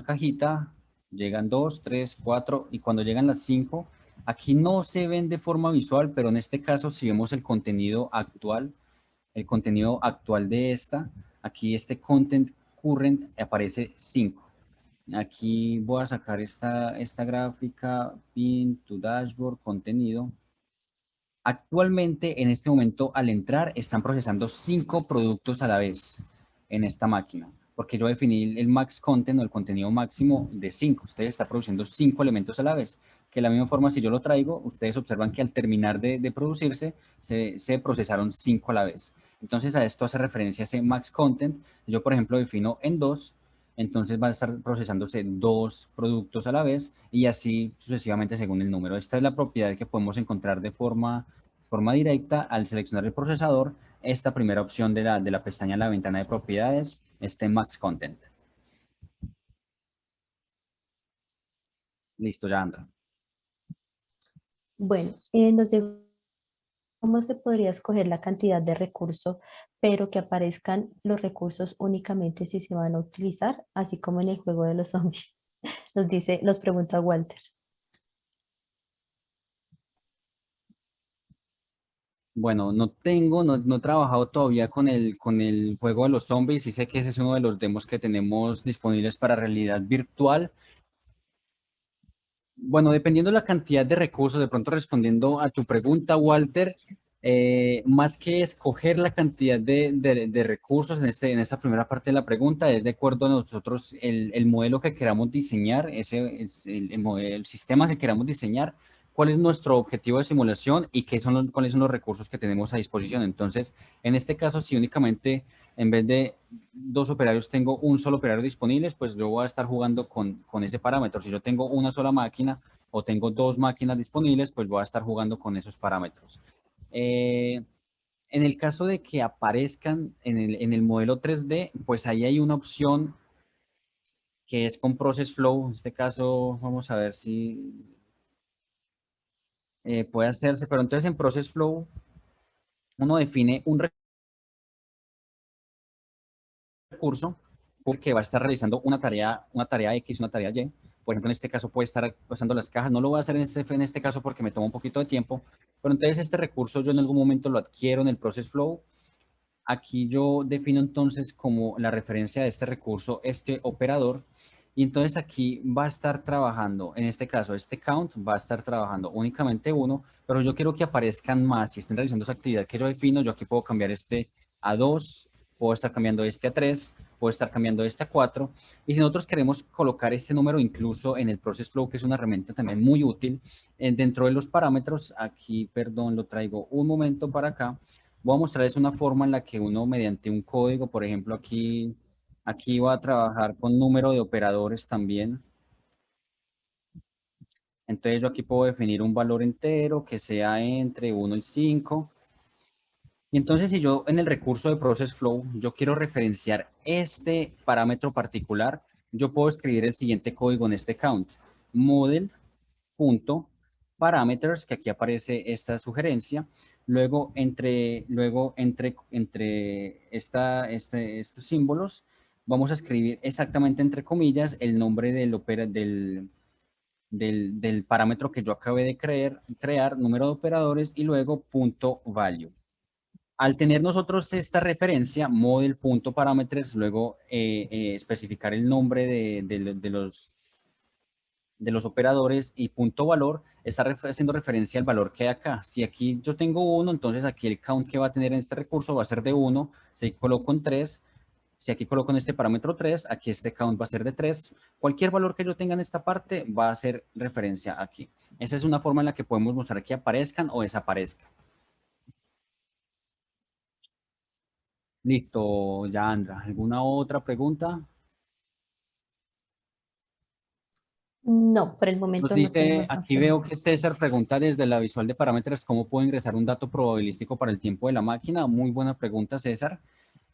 cajita, llegan 2, 3, 4 y cuando llegan las 5, aquí no se ven de forma visual, pero en este caso si vemos el contenido actual de esta, aquí este content current aparece 5. Aquí voy a sacar esta gráfica, pin to dashboard, contenido. Actualmente, en este momento, al entrar, están procesando 5 productos a la vez. en esta máquina, porque yo definí el max content o el contenido máximo de 5. Ustedes están produciendo 5 elementos a la vez, que de la misma forma si yo lo traigo, ustedes observan que al terminar de producirse, se procesaron 5 a la vez. Entonces a esto hace referencia ese max content. Yo, por ejemplo, defino en 2, entonces va a estar procesándose 2 productos a la vez y así sucesivamente según el número. Esta es la propiedad que podemos encontrar de forma directa al seleccionar el procesador, esta primera opción de la pestaña, la ventana de propiedades, este Max Content. Listo, ya anda. Bueno, nos llegó cómo se podría escoger la cantidad de recursos, pero que aparezcan los recursos únicamente si se van a utilizar, así como en el juego de los zombies. Nos pregunta Walter. Bueno, no he trabajado todavía con el juego de los zombies y sé que ese es uno de los demos que tenemos disponibles para realidad virtual. Bueno, dependiendo de la cantidad de recursos, de pronto respondiendo a tu pregunta, Walter, más que escoger la cantidad de recursos en esta primera parte de la pregunta, es de acuerdo a nosotros el modelo que queramos diseñar, el sistema que queramos diseñar, cuál es nuestro objetivo de simulación y cuáles son los recursos que tenemos a disposición. Entonces, en este caso, si únicamente en vez de 2 operarios tengo un solo operario disponible, pues yo voy a estar jugando con ese parámetro. Si yo tengo una sola máquina o tengo 2 máquinas disponibles, pues voy a estar jugando con esos parámetros. Eh, en el caso de que aparezcan en el modelo 3D, pues ahí hay una opción que es con Process Flow. En este caso, vamos a ver si puede hacerse, pero entonces en Process Flow uno define un recurso porque va a estar realizando una tarea X, una tarea Y. Por ejemplo, en este caso puede estar pasando las cajas. No lo voy a hacer en este caso porque me toma un poquito de tiempo, pero entonces este recurso yo en algún momento lo adquiero en el Process Flow. Aquí yo defino entonces como la referencia de este recurso, este operador, y entonces aquí va a estar trabajando, en este caso, este count va a estar trabajando únicamente uno, pero yo quiero que aparezcan más. Si estén realizando esa actividad que yo defino, yo aquí puedo cambiar este a 2, puedo estar cambiando este a 3, puedo estar cambiando este a 4, y si nosotros queremos colocar este número incluso en el Process Flow, que es una herramienta también muy útil, dentro de los parámetros, aquí, perdón, lo traigo un momento para acá. Voy a mostrarles una forma en la que uno mediante un código, por ejemplo, aquí va a trabajar con número de operadores también. Entonces yo aquí puedo definir un valor entero que sea entre 1 y 5. Y entonces si yo en el recurso de Process Flow, yo quiero referenciar este parámetro particular, yo puedo escribir el siguiente código en este count. Model.parameters, que aquí aparece esta sugerencia. Luego, estos símbolos, vamos a escribir exactamente entre comillas el nombre del parámetro que yo acabé de crear, número de operadores, y luego punto value. Al tener nosotros esta referencia, model.parameters, luego especificar el nombre de los operadores y punto valor, está haciendo referencia al valor que hay acá. Si aquí yo tengo 1, entonces aquí el count que va a tener en este recurso va a ser de 1. Si coloco en 3, si aquí coloco en este parámetro 3, aquí este count va a ser de 3. Cualquier valor que yo tenga en esta parte va a hacer referencia aquí. Esa es una forma en la que podemos mostrar que aparezcan o desaparezcan. Listo, ya anda. ¿Alguna otra pregunta? No, por el Nos momento no dice, tenemos más aquí veo preguntas. que César pregunta desde la visual de parámetros cómo puedo ingresar un dato probabilístico para el tiempo de la máquina. Muy buena pregunta, César.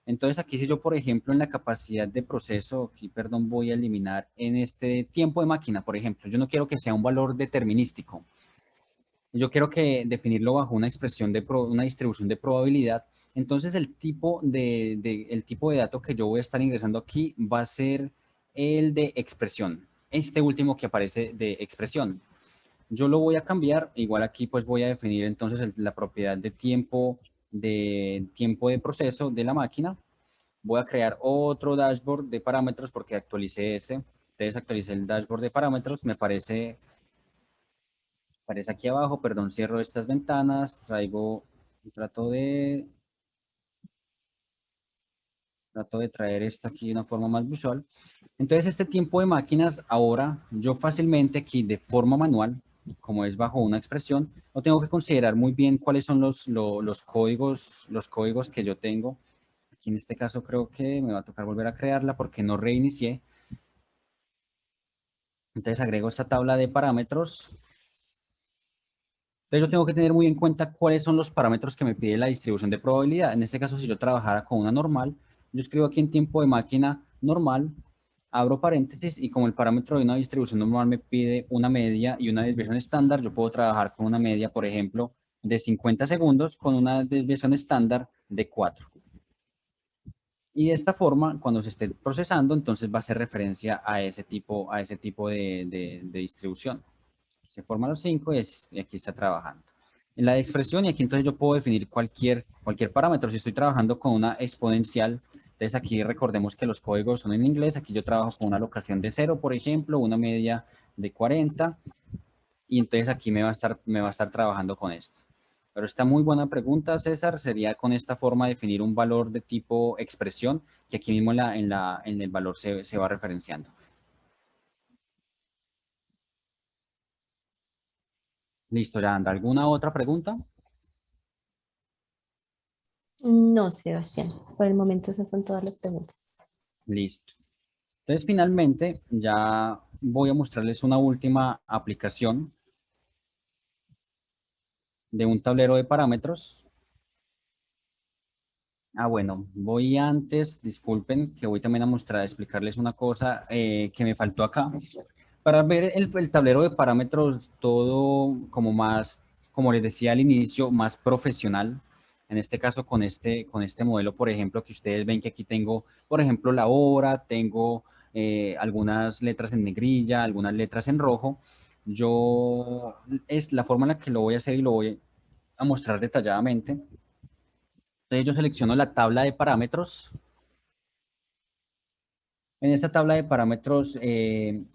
Entonces aquí si yo, por ejemplo, en la capacidad de proceso, aquí, perdón, voy a eliminar en este tiempo de máquina, por ejemplo, yo no quiero que sea un valor determinístico. Yo quiero que definirlo bajo una expresión una distribución de probabilidad. Entonces el tipo de dato que yo voy a estar ingresando aquí va a ser el de expresión. Este último que aparece de expresión. Yo lo voy a cambiar, igual aquí pues voy a definir entonces la propiedad de tiempo de proceso de la máquina. Voy a crear otro dashboard de parámetros porque actualicé ese. Entonces actualicé el dashboard de parámetros, aparece aquí abajo, perdón, cierro estas ventanas, trato Trato de traer esto aquí de una forma más visual. Entonces, este tiempo de máquinas, ahora yo fácilmente aquí de forma manual, como es bajo una expresión, no tengo que considerar muy bien cuáles son los códigos que yo tengo. Aquí en este caso creo que me va a tocar volver a crearla porque no reinicié. Entonces agrego esta tabla de parámetros. Entonces yo tengo que tener muy en cuenta cuáles son los parámetros que me pide la distribución de probabilidad. En este caso, si yo trabajara con una normal, yo escribo aquí en tiempo de máquina normal, abro paréntesis y como el parámetro de una distribución normal me pide una media y una desviación estándar, yo puedo trabajar con una media, por ejemplo, de 50 segundos con una desviación estándar de 4. Y de esta forma, cuando se esté procesando, entonces va a hacer referencia a ese tipo de distribución. Se forman los 5 y aquí está trabajando. En la expresión, y aquí entonces yo puedo definir cualquier parámetro. Si estoy trabajando con una exponencial, entonces aquí recordemos que los códigos son en inglés. Aquí yo trabajo con una locación de 0, por ejemplo, una media de 40, y entonces aquí me va a estar trabajando con esto. Pero esta muy buena pregunta, César, sería con esta forma definir un valor de tipo expresión, que aquí mismo en el valor se va referenciando. Listo, ya anda. ¿Alguna otra pregunta? No, Sebastián, por el momento esas son todas las preguntas. Listo. Entonces, finalmente, ya voy a mostrarles una última aplicación de un tablero de parámetros. Bueno, voy antes, disculpen, que voy también a mostrar, a explicarles una cosa que me faltó acá. Para ver el tablero de parámetros todo como más, como les decía al inicio, más profesional. En este caso con este modelo, por ejemplo, que ustedes ven que aquí tengo, por ejemplo, la hora, tengo algunas letras en negrilla, algunas letras en rojo. Yo, es la forma en la que lo voy a hacer y lo voy a mostrar detalladamente. Entonces yo selecciono la tabla de parámetros. En esta tabla de parámetros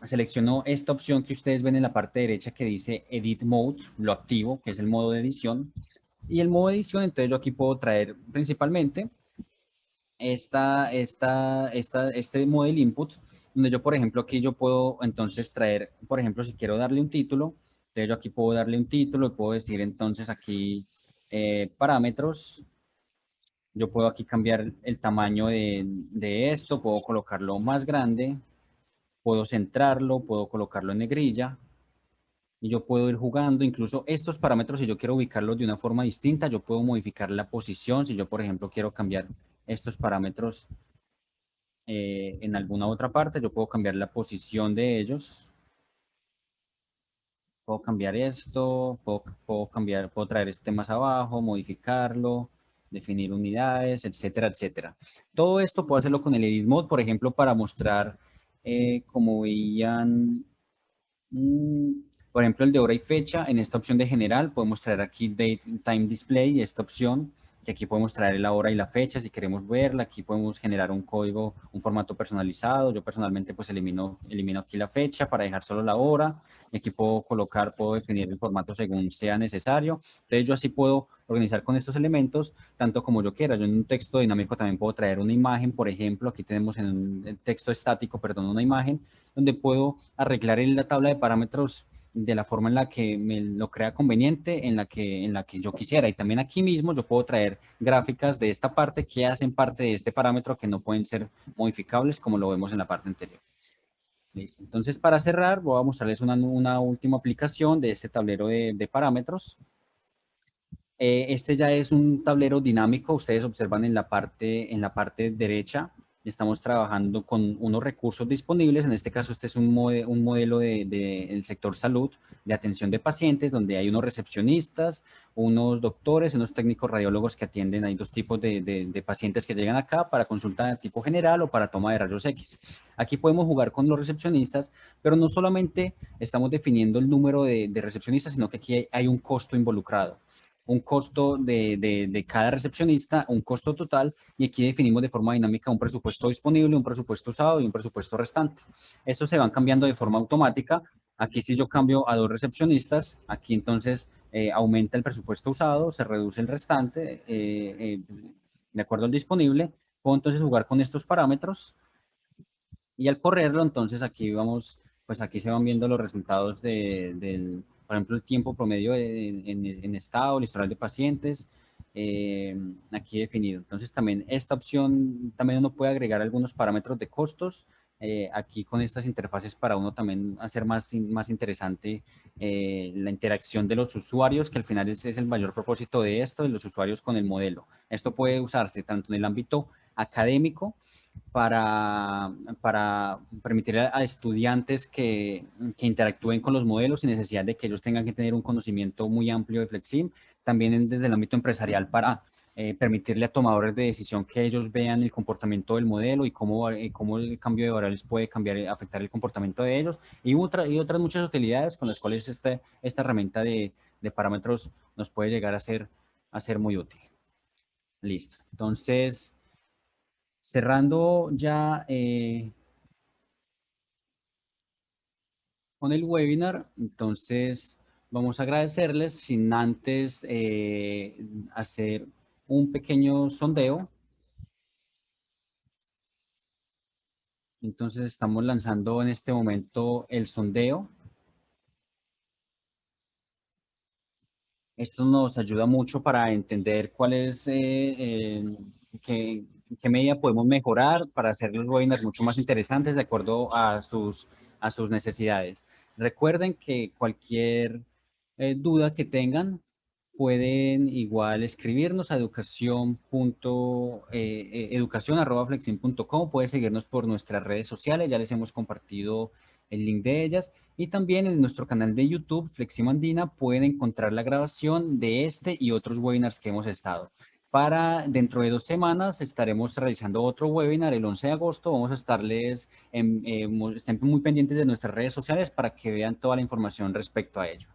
selecciono esta opción que ustedes ven en la parte derecha que dice Edit Mode, lo activo, que es el modo de edición. Y el modo de edición, entonces yo aquí puedo traer principalmente este model input, donde yo, por ejemplo, aquí yo puedo entonces traer, por ejemplo, si quiero darle un título, entonces yo aquí puedo darle un título y puedo decir entonces aquí parámetros. Yo puedo aquí cambiar el tamaño de esto, puedo colocarlo más grande, puedo centrarlo, puedo colocarlo en negrilla y yo puedo ir jugando. Incluso estos parámetros, si yo quiero ubicarlos de una forma distinta, yo puedo modificar la posición. Si yo, por ejemplo, quiero cambiar estos parámetros en alguna otra parte, yo puedo cambiar la posición de ellos. Puedo cambiar esto, puedo traer este más abajo, modificarlo, definir unidades, etcétera, etcétera. Todo esto puedo hacerlo con el Edit Mode, por ejemplo, para mostrar, como veían, mm, por ejemplo, el de hora y fecha. En esta opción de general podemos traer aquí Date Time Display, esta opción, que aquí podemos traer la hora y la fecha si queremos verla. Aquí podemos generar un código, un formato personalizado. Yo personalmente pues elimino aquí la fecha para dejar solo la hora. Y aquí puedo definir el formato según sea necesario. Entonces yo así puedo organizar con estos elementos tanto como yo quiera. Yo en un texto dinámico también puedo traer una imagen, por ejemplo. Aquí tenemos en un texto estático, perdón, una imagen donde puedo arreglar en la tabla de parámetros de la forma en la que me lo crea conveniente, en la que yo quisiera. Y también aquí mismo yo puedo traer gráficas de esta parte que hacen parte de este parámetro que no pueden ser modificables como lo vemos en la parte anterior. Listo. Entonces, para cerrar, voy a mostrarles una última aplicación de este tablero de parámetros. Este ya es un tablero dinámico. Ustedes observan en la parte derecha, estamos trabajando con unos recursos disponibles. En este caso, este es un modelo del sector salud, de atención de pacientes, donde hay unos recepcionistas, unos doctores, unos técnicos radiólogos que atienden. Hay dos tipos de pacientes que llegan acá para consulta de tipo general o para toma de rayos X. Aquí podemos jugar con los recepcionistas, pero no solamente estamos definiendo el número de recepcionistas, sino que aquí hay un costo involucrado, un costo de cada recepcionista, un costo total, y aquí definimos de forma dinámica un presupuesto disponible, un presupuesto usado y un presupuesto restante. Estos se van cambiando de forma automática. Aquí si yo cambio a dos recepcionistas, aquí entonces aumenta el presupuesto usado, se reduce el restante de acuerdo al disponible. puedo entonces jugar con estos parámetros y al correrlo, entonces aquí vamos, pues aquí se van viendo los resultados del, por ejemplo, el tiempo promedio en estado, el historial de pacientes, aquí definido. Entonces también esta opción, también uno puede agregar algunos parámetros de costos, aquí con estas interfaces para uno también hacer más interesante la interacción de los usuarios, que al final es el mayor propósito de esto, de los usuarios con el modelo. Esto puede usarse tanto en el ámbito académico, para permitir a estudiantes que interactúen con los modelos sin necesidad de que ellos tengan que tener un conocimiento muy amplio de Flexim. También desde el ámbito empresarial para permitirle a tomadores de decisión que ellos vean el comportamiento del modelo y cómo el cambio de variables puede afectar el comportamiento de ellos. Y otras muchas utilidades con las cuales esta herramienta de parámetros nos puede llegar a ser muy útil. Listo. Entonces, cerrando ya con el webinar, entonces vamos a agradecerles sin antes hacer un pequeño sondeo. Entonces estamos lanzando en este momento el sondeo. Esto nos ayuda mucho para entender cuál es, qué medida podemos mejorar para hacer los webinars mucho más interesantes de acuerdo a sus necesidades. Recuerden que cualquier duda que tengan, pueden igual escribirnos a educación@flexim.com. Pueden seguirnos por nuestras redes sociales, ya les hemos compartido el link de ellas. Y también en nuestro canal de YouTube, Flexim Andina, pueden encontrar la grabación de este y otros webinars que hemos estado. Para dentro de 2 semanas estaremos realizando otro webinar el 11 de agosto. Vamos a estarles, estén muy pendientes de nuestras redes sociales para que vean toda la información respecto a ello.